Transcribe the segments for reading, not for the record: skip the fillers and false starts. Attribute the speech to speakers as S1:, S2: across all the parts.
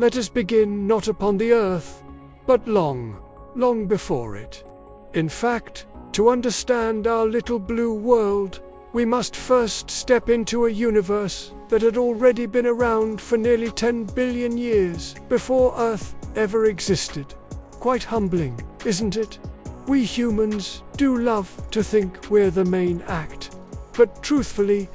S1: Let us begin not upon the earth, but long, long before it. In fact, to understand our little blue world, we must first step into a universe that had already been around for nearly 10 billion years before Earth ever existed. Quite humbling, isn't it? We humans do love to think we're the main act, but truthfully,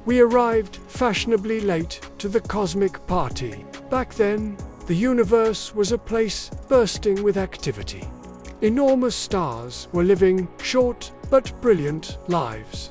S1: we arrived fashionably late to the cosmic party. Back then, the universe was a place bursting with activity. Enormous stars were living short but brilliant lives,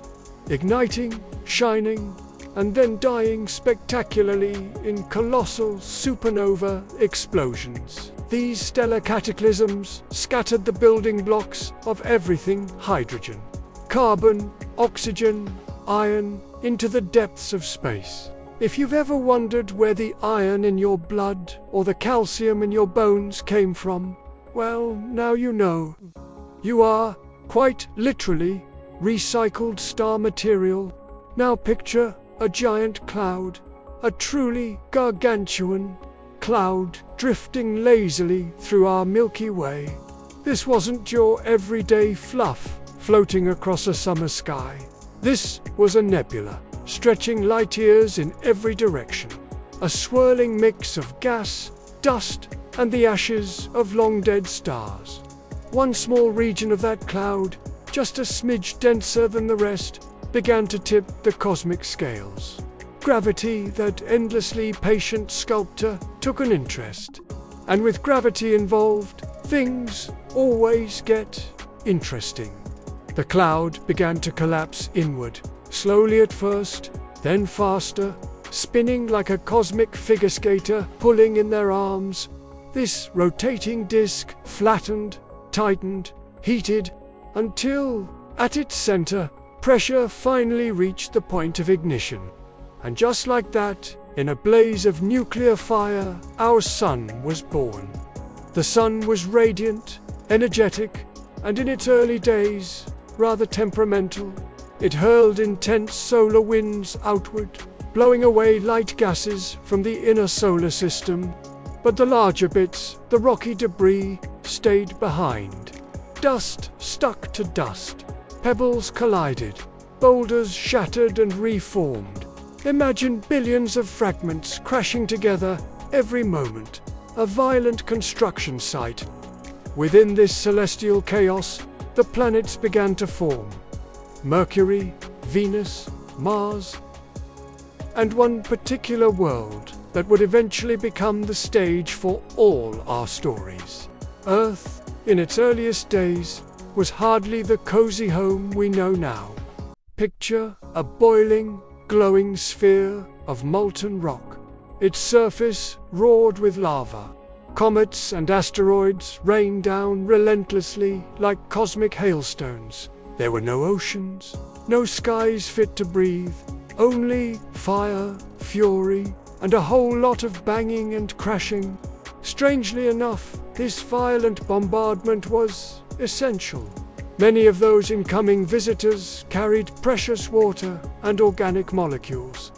S1: igniting, shining, and then dying spectacularly in colossal supernova explosions. These stellar cataclysms scattered the building blocks of everything: hydrogen, carbon, oxygen, iron, into the depths of space. If you've ever wondered where the iron in your blood or the calcium in your bones came from, well, now you know. You are, quite literally, recycled star material. Now picture a giant cloud, a truly gargantuan cloud drifting lazily through our Milky Way. This wasn't your everyday fluff floating across a summer sky. This was a nebula, stretching light years in every direction, a swirling mix of gas, dust, and the ashes of long-dead stars. One small region of that cloud, just a smidge denser than the rest, began to tip the cosmic scales. Gravity, that endlessly patient sculptor, took an interest. And with gravity involved, things always get interesting. The cloud began to collapse inward, slowly at first, then faster, spinning like a cosmic figure skater pulling in their arms. This rotating disk flattened, tightened, heated, until, at its center, pressure finally reached the point of ignition. And just like that, in a blaze of nuclear fire, our sun was born. The sun was radiant, energetic, and in its early days, rather temperamental. It hurled intense solar winds outward, blowing away light gases from the inner solar system. But the larger bits, the rocky debris, stayed behind. Dust stuck to dust. Pebbles collided. Boulders shattered and reformed. Imagine billions of fragments crashing together every moment. A violent construction site. Within this celestial chaos, the planets began to form. Mercury, Venus, Mars, and one particular world that would eventually become the stage for all our stories. Earth, in its earliest days, was hardly the cozy home we know now. Picture a boiling, glowing sphere of molten rock. Its surface roared with lava. Comets and asteroids rained down relentlessly like cosmic hailstones. There were no oceans, no skies fit to breathe, only fire, fury, and a whole lot of banging and crashing. Strangely enough, this violent bombardment was essential. Many of those incoming visitors carried precious water and organic molecules.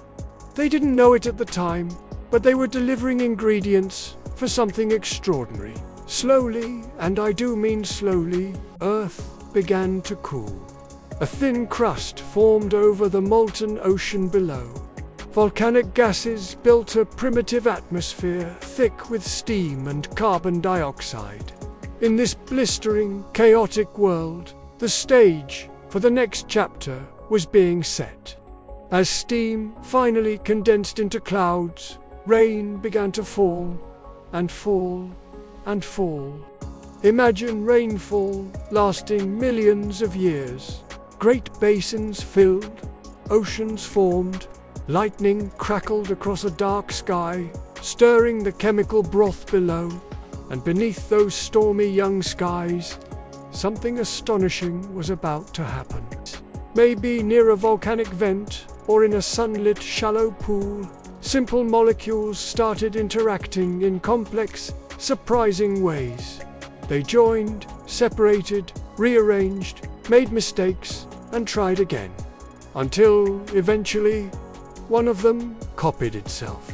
S1: They didn't know it at the time, but they were delivering ingredients for something extraordinary. Slowly, and I do mean slowly, Earth began to cool. A thin crust formed over the molten ocean below. Volcanic gases built a primitive atmosphere thick with steam and carbon dioxide. In this blistering, chaotic world, the stage for the next chapter was being set. As steam finally condensed into clouds, rain began to fall, and fall, and fall. Imagine rainfall lasting millions of years. Great basins filled, oceans formed, lightning crackled across a dark sky, stirring the chemical broth below. And beneath those stormy young skies, something astonishing was about to happen. Maybe near a volcanic vent, or in a sunlit shallow pool, simple molecules started interacting in complex, surprising ways. They joined, separated, rearranged, made mistakes, and tried again. Until, eventually, one of them copied itself.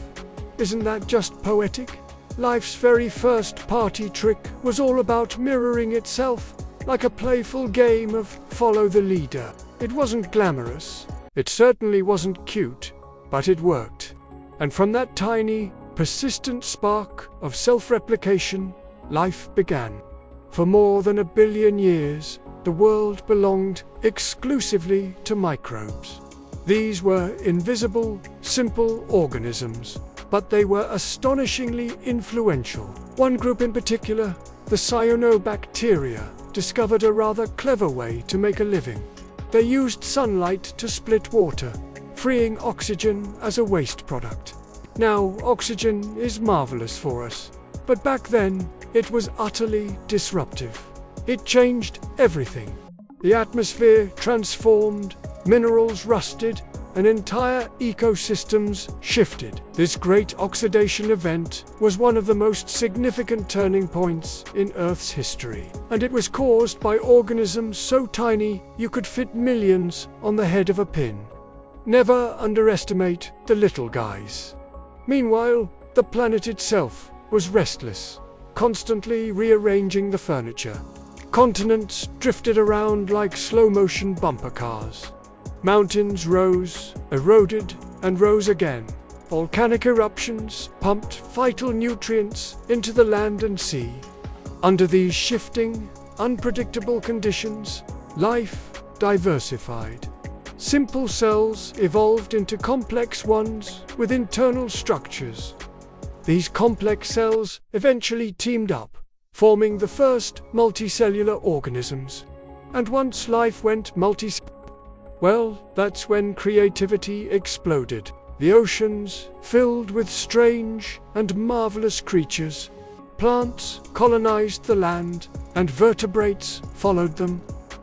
S1: Isn't that just poetic? life's very first party trick was all about mirroring itself, like a playful game of follow the leader. It wasn't glamorous, it certainly wasn't cute, but it worked. And from that tiny, persistent spark of self-replication, life began. For more than 1 billion years, the world belonged exclusively to microbes. These were invisible, simple organisms, but they were astonishingly influential. One group in particular, the cyanobacteria, discovered a rather clever way to make a living. They used sunlight to split water, freeing oxygen as a waste product. Now, oxygen is marvelous for us, but back then, it was utterly disruptive. It changed everything. The atmosphere transformed, minerals rusted, and entire ecosystems shifted. This great oxidation event was one of the most significant turning points in Earth's history, and it was caused by organisms so tiny you could fit millions on the head of a pin. Never underestimate the little guys. Meanwhile, the planet itself was restless, constantly rearranging the furniture. Continents drifted around like slow-motion bumper cars. Mountains rose, eroded, and rose again. Volcanic eruptions pumped vital nutrients into the land and sea. Under these shifting, unpredictable conditions, life diversified. Simple cells evolved into complex ones with internal structures. These complex cells eventually teamed up, forming the first multicellular organisms. And once life went well, that's when creativity exploded. The oceans filled with strange and marvelous creatures. Plants colonized the land, and vertebrates followed them.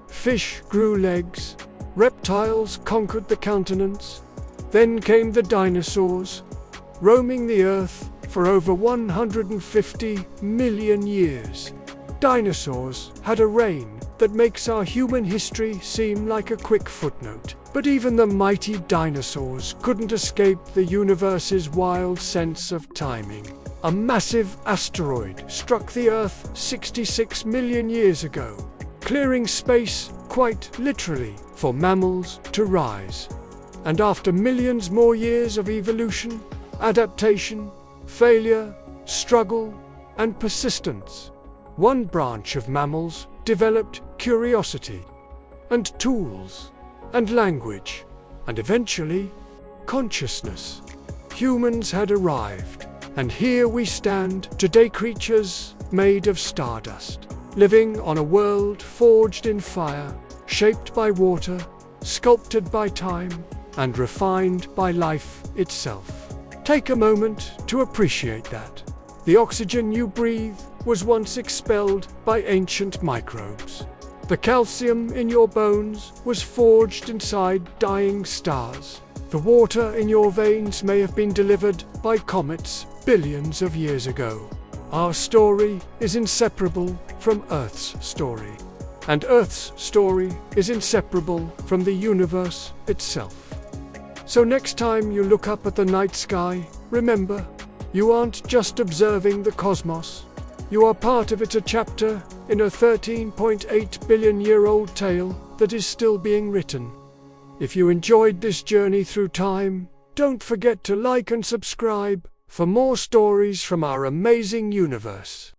S1: Fish grew legs. Reptiles conquered the continents. Then came the dinosaurs, roaming the earth for over 150 million years. Dinosaurs had a reign that makes our human history seem like a quick footnote. But even the mighty dinosaurs couldn't escape the universe's wild sense of timing. A massive asteroid struck the Earth 66 million years ago, clearing space, quite literally, for mammals to rise. And after millions more years of evolution, adaptation, failure, struggle, and persistence, one branch of mammals developed curiosity, and tools, and language, and eventually, consciousness. Humans had arrived, and here we stand today, creatures made of stardust, living on a world forged in fire, shaped by water, sculpted by time, and refined by life itself. Take a moment to appreciate that. The oxygen you breathe was once expelled by ancient microbes. The calcium in your bones was forged inside dying stars. The water in your veins may have been delivered by comets billions of years ago. Our story is inseparable from Earth's story, and Earth's story is inseparable from the universe itself. So next time you look up at the night sky, remember, you aren't just observing the cosmos. You are part of it, a chapter in a 13.8 billion-year-old tale that is still being written. If you enjoyed this journey through time, don't forget to like and subscribe for more stories from our amazing universe.